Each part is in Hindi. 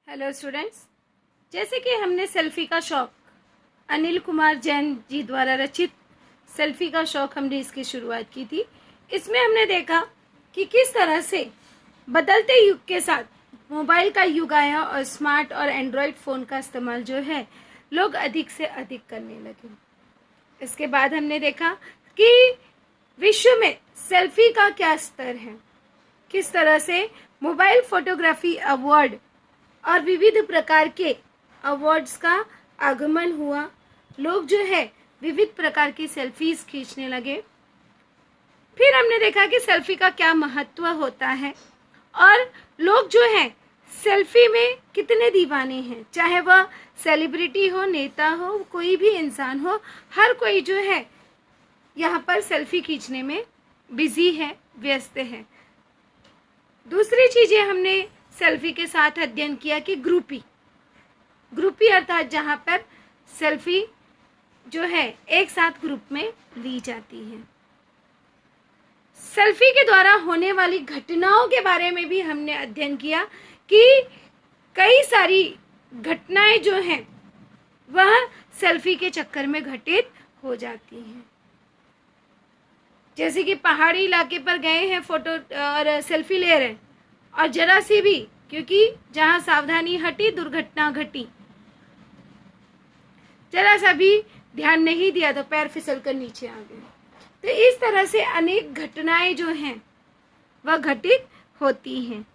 हेलो स्टूडेंट्स, जैसे कि हमने सेल्फी का शौक अनिल कुमार जैन जी द्वारा रचित सेल्फी का शौक हमने इसकी शुरुआत की थी। इसमें हमने देखा कि किस तरह से बदलते युग के साथ मोबाइल का युग आया और स्मार्ट और एंड्रॉयड फ़ोन का इस्तेमाल जो है लोग अधिक से अधिक करने लगे। इसके बाद हमने देखा कि विश्व में सेल्फी का क्या स्तर है, किस तरह से मोबाइल फोटोग्राफी अवार्ड और विविध प्रकार के अवार्ड्स का आगमन हुआ। लोग जो है विविध प्रकार की सेल्फीज खींचने लगे। फिर हमने देखा कि सेल्फी का क्या महत्व होता है और लोग जो है सेल्फी में कितने दीवाने हैं, चाहे वह सेलिब्रिटी हो, नेता हो, कोई भी इंसान हो, हर कोई जो है यहाँ पर सेल्फी खींचने में बिजी है, व्यस्त है। दूसरी चीजें हमने सेल्फी के साथ अध्ययन किया कि ग्रुपी अर्थात जहाँ पर सेल्फी जो है एक साथ ग्रुप में ली जाती है। सेल्फी के द्वारा होने वाली घटनाओं के बारे में भी हमने अध्ययन किया कि कई सारी घटनाएं जो हैं वह सेल्फी के चक्कर में घटित हो जाती हैं। जैसे कि पहाड़ी इलाके पर गए हैं फोटो और सेल्फी ले रहे हैं और जरा सी भी, क्योंकि जहां सावधानी हटी दुर्घटना घटी, जरा सा भी ध्यान नहीं दिया तो पैर फिसल कर नीचे आ गए। तो इस तरह से अनेक घटनाएं जो हैं वह घटित होती हैं।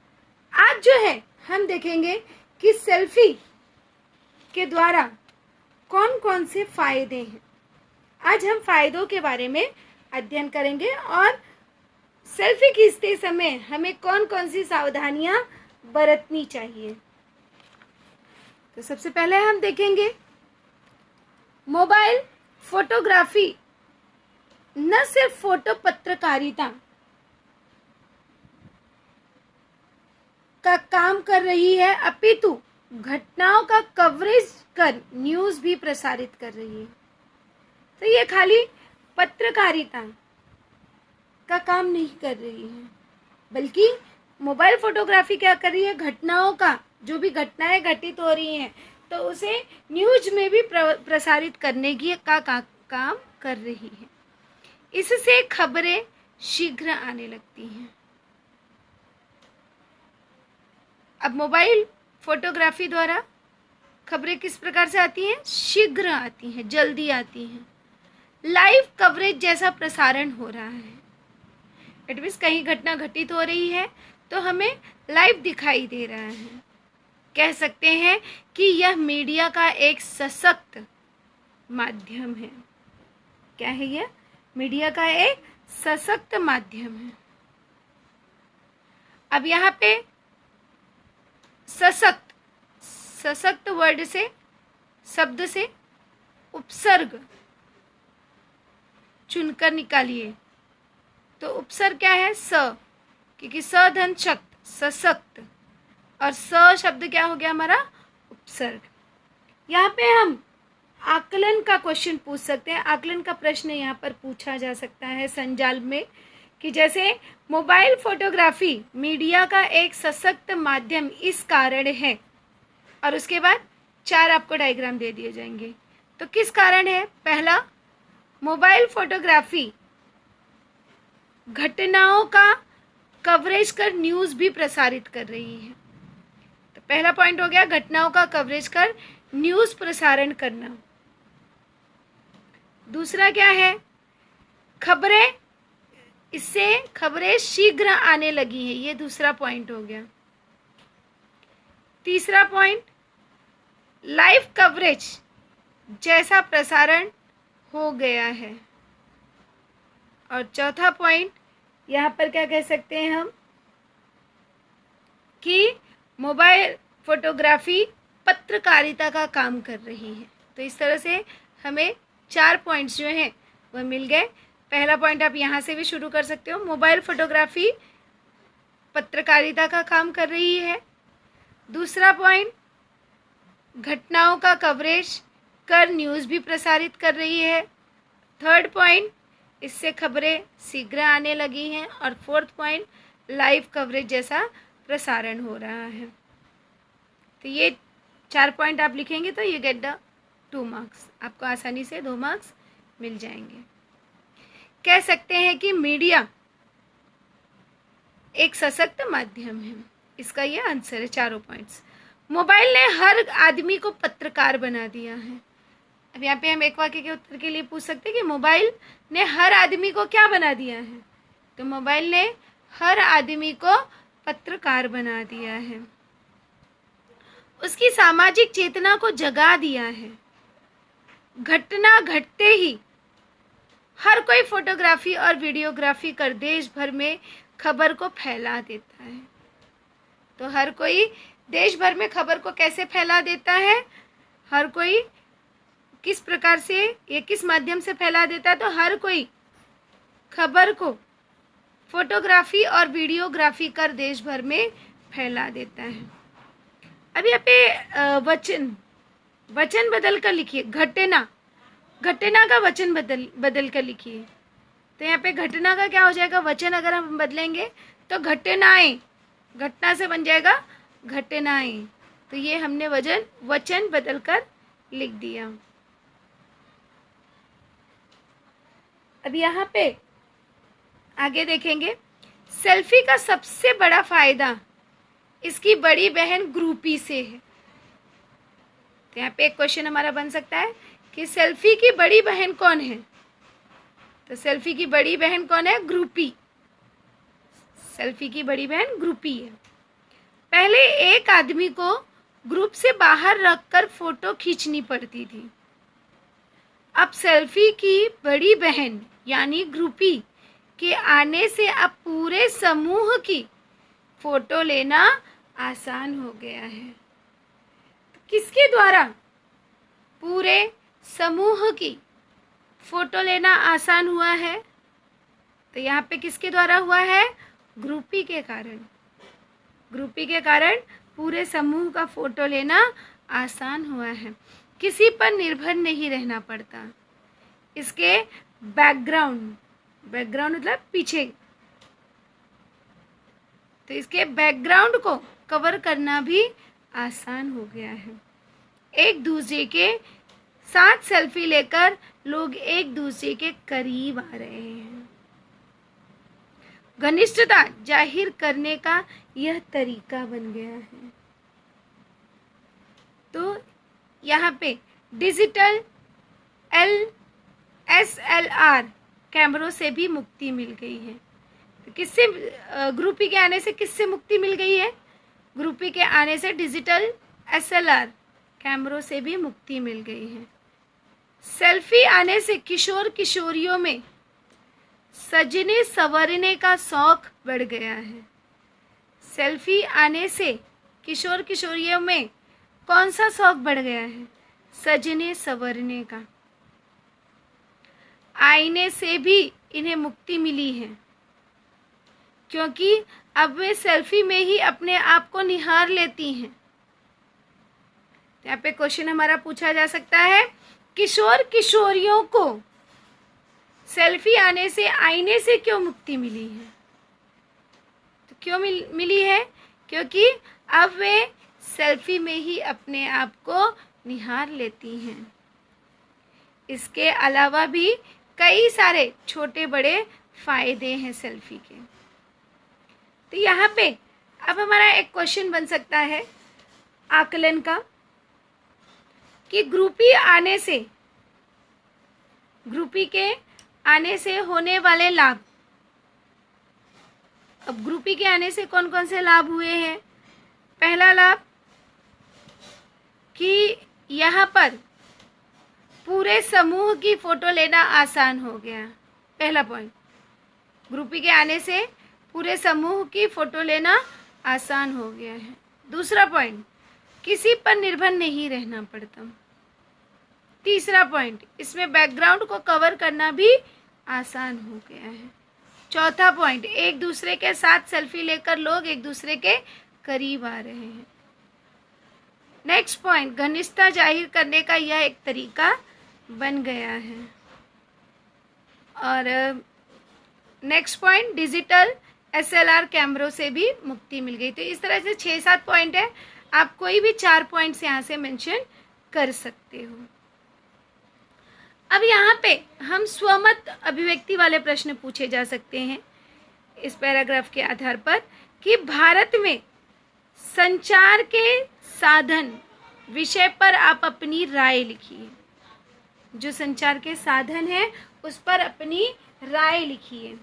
आज जो है हम देखेंगे कि सेल्फी के द्वारा कौन कौन से फायदे हैं। आज हम फायदों के बारे में अध्ययन करेंगे और सेल्फी खींचते समय हमें कौन कौन सी सावधानियां बरतनी चाहिए। तो सबसे पहले हम देखेंगे मोबाइल फोटोग्राफी न सिर्फ फोटो पत्रकारिता का काम कर रही है, अपितु घटनाओं का कवरेज कर न्यूज़ भी प्रसारित कर रही है। तो ये खाली पत्रकारिता का काम नहीं कर रही है, बल्कि मोबाइल फोटोग्राफी क्या कर रही है, घटनाओं का, जो भी घटनाएं घटित हो रही हैं तो उसे न्यूज में भी प्रसारित करने की काम कर रही है। इससे खबरें शीघ्र आने लगती हैं। अब मोबाइल फोटोग्राफी द्वारा खबरें किस प्रकार से आती हैं? शीघ्र आती हैं, जल्दी आती हैं। लाइव कवरेज जैसा प्रसारण हो रहा है। इट मीन्स कहीं घटना घटित हो रही है तो हमें लाइव दिखाई दे रहा है। कह सकते हैं कि यह मीडिया का एक सशक्त माध्यम है। क्या है यह? मीडिया का एक सशक्त माध्यम है। अब यहाँ पे सशक्त वर्ड से, शब्द से उपसर्ग चुनकर निकालिए। तो उपसर्ग क्या है? स, क्योंकि स धन शक्त, सशक्त, और स शब्द क्या हो गया हमारा? उपसर्ग। यहाँ पे हम आकलन का क्वेश्चन पूछ सकते हैं। आकलन का प्रश्न यहाँ पर पूछा जा सकता है संजाल में कि जैसे मोबाइल फोटोग्राफी मीडिया का एक सशक्त माध्यम इस कारण है, और उसके बाद 4 आपको डायग्राम दे दिए जाएंगे। तो किस कारण है? पहला, मोबाइल फोटोग्राफी घटनाओं का कवरेज कर न्यूज़ भी प्रसारित कर रही है। तो पहला पॉइंट हो गया घटनाओं का कवरेज कर न्यूज़ प्रसारण करना। दूसरा क्या है? खबरें, इससे खबरें शीघ्र आने लगी हैं। ये दूसरा पॉइंट हो गया। तीसरा पॉइंट, लाइव कवरेज जैसा प्रसारण हो गया है। और चौथा पॉइंट यहाँ पर क्या कह सकते हैं हम कि मोबाइल फोटोग्राफी पत्रकारिता का काम कर रही है। तो इस तरह से हमें 4 पॉइंट्स जो हैं वह मिल गए। पहला पॉइंट आप यहाँ से भी शुरू कर सकते हो, मोबाइल फोटोग्राफी पत्रकारिता का काम कर रही है। दूसरा पॉइंट, घटनाओं का कवरेज कर न्यूज़ भी प्रसारित कर रही है। थर्ड पॉइंट, इससे खबरें शीघ्र आने लगी हैं। और फोर्थ पॉइंट, लाइव कवरेज जैसा प्रसारण हो रहा है। तो ये 4 पॉइंट आप लिखेंगे तो यू गेट द 2 मार्क्स, आपको आसानी से 2 मार्क्स मिल जाएंगे। कह सकते हैं कि मीडिया एक सशक्त माध्यम है, इसका ये आंसर है, चारों पॉइंट्स। मोबाइल ने हर आदमी को पत्रकार बना दिया है। अब यहाँ पे हम एक वाक्य के उत्तर के लिए पूछ सकते हैं कि मोबाइल ने हर आदमी को क्या बना दिया है, तो मोबाइल ने हर आदमी को पत्रकार बना दिया है। उसकी सामाजिक चेतना को जगा दिया है। घटना घटते ही हर कोई फोटोग्राफी और वीडियोग्राफी कर देश भर में खबर को फैला देता है। तो हर कोई देश भर में खबर को कैसे फैला देता है, हर कोई किस प्रकार से, ये किस माध्यम से फैला देता है, तो हर कोई खबर को फोटोग्राफी और वीडियोग्राफी कर देश भर में फैला देता है। अब यहाँ पे वचन बदल कर लिखिए, घटना का वचन बदल कर लिखिए। तो यहाँ पे घटना का क्या हो जाएगा, वचन अगर हम बदलेंगे तो घटनाएं, घटना से बन जाएगा घटनाएं। तो ये हमने वचन बदल कर लिख दिया। अब यहाँ पे आगे देखेंगे, सेल्फी का सबसे बड़ा फायदा इसकी बड़ी बहन ग्रुपी से है। तो यहाँ पे एक क्वेश्चन हमारा बन सकता है कि सेल्फी की बड़ी बहन कौन है, तो सेल्फी की बड़ी बहन कौन है, ग्रुपी। सेल्फी की बड़ी बहन ग्रुपी है। पहले एक आदमी को ग्रुप से बाहर रखकर फोटो खींचनी पड़ती थी, अब सेल्फी की बड़ी बहन यानी ग्रुपी के आने से अब पूरे समूह की फोटो लेना आसान हो गया है। किसके द्वारा पूरे समूह की फोटो लेना आसान हुआ है, तो यहाँ पे किसके द्वारा हुआ है, ग्रुपी के कारण। ग्रुपी के कारण पूरे समूह का फोटो लेना आसान हुआ है। किसी पर निर्भर नहीं रहना पड़ता। इसके बैकग्राउंड मतलब पीछे, तो इसके बैकग्राउंड को कवर करना भी आसान हो गया है। एक दूसरे के साथ सेल्फी लेकर लोग एक दूसरे के करीब आ रहे हैं। घनिष्ठता जाहिर करने का यह तरीका बन गया है। तो यहाँ पे डिजिटल SLR कैमरों से भी मुक्ति मिल गई है। तो किससे, ग्रुपी के आने से किससे मुक्ति मिल गई है, ग्रुपी के आने से डिजिटल SLR कैमरों से भी मुक्ति मिल गई है। सेल्फी आने से किशोर किशोरियों में सजने संवरने का शौक बढ़ गया है। सेल्फी आने से किशोर किशोरियों में कौन सा शौक बढ़ गया है, सजने संवरने का। आईने से भी इन्हें मुक्ति मिली है, क्योंकि अब वे सेल्फी में ही अपने आप को निहार लेती हैं। यहाँ पे क्वेश्चन हमारा पूछा जा सकता है, किशोर किशोरियों को सेल्फी आने से आईने से क्यों मुक्ति मिली है, तो क्यों मिली है, क्योंकि अब वे सेल्फी में ही अपने आप को निहार लेती हैं। इसके अलावा भी कई सारे छोटे बड़े फायदे हैं सेल्फी के। तो यहाँ पे अब हमारा एक क्वेश्चन बन सकता है आकलन का, कि ग्रुपी के आने से होने वाले लाभ। अब ग्रुपी के आने से कौन कौन से लाभ हुए हैं। पहला लाभ कि यहाँ पर पूरे समूह की फोटो लेना आसान हो गया। पहला पॉइंट, ग्रुपी के आने से पूरे समूह की फोटो लेना आसान हो गया है। दूसरा पॉइंट, किसी पर निर्भर नहीं रहना पड़ता। तीसरा पॉइंट, इसमें बैकग्राउंड को कवर करना भी आसान हो गया है। चौथा पॉइंट, एक दूसरे के साथ सेल्फी लेकर लोग एक दूसरे के करीब आ रहे हैं। नेक्स्ट पॉइंट, घनिष्ठता जाहिर करने का यह एक तरीका बन गया है। और नेक्स्ट पॉइंट, डिजिटल SLR कैमरों से भी मुक्ति मिल गई। तो इस तरह से 6-7 पॉइंट है। आप कोई भी 4 पॉइंट्स यहाँ से मेंशन कर सकते हो। अब यहाँ पे हम स्वमत अभिव्यक्ति वाले प्रश्न पूछे जा सकते हैं इस पैराग्राफ के आधार पर कि भारत में संचार के साधन विषय पर आप अपनी राय लिखिए। जो संचार के साधन है उस पर अपनी राय लिखिए।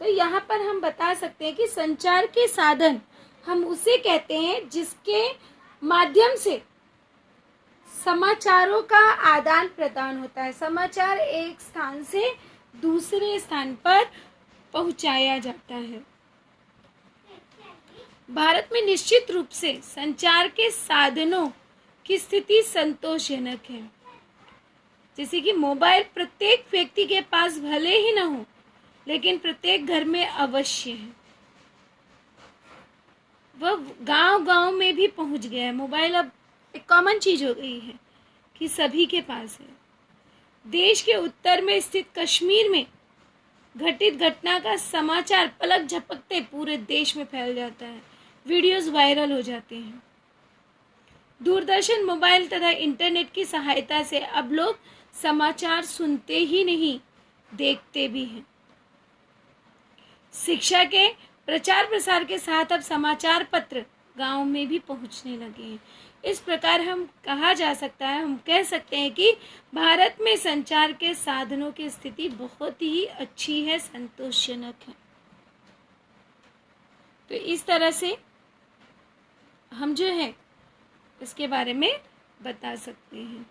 तो यहाँ पर हम बता सकते हैं कि संचार के साधन हम उसे कहते हैं जिसके माध्यम से समाचारों का आदान प्रदान होता है। समाचार एक स्थान से दूसरे स्थान पर पहुंचाया जाता है। भारत में निश्चित रूप से संचार के साधनों की स्थिति संतोषजनक है। जैसे कि मोबाइल प्रत्येक व्यक्ति के पास भले ही न हो, लेकिन प्रत्येक घर में अवश्य है। वह गांव-गांव में भी पहुंच गया है। मोबाइल अब एक कॉमन चीज हो गई है कि सभी के पास है। देश के उत्तर में स्थित कश्मीर में घटित घटना का समाचार पलक झपकते पूरे देश में फैल जाता है। वीडियोस वायरल हो जाते हैं। दूरदर्शन, मोबाइल तथा इंटरनेट की सहायता से अब लोग समाचार सुनते ही नहीं, देखते भी हैं। शिक्षा के प्रचार प्रसार के साथ अब समाचार पत्र गांव में भी पहुंचने लगे हैं। इस प्रकार हम कह सकते हैं कि भारत में संचार के साधनों की स्थिति बहुत ही अच्छी है, संतोषजनक है। तो इस तरह से हम जो है इसके बारे में बता सकते हैं।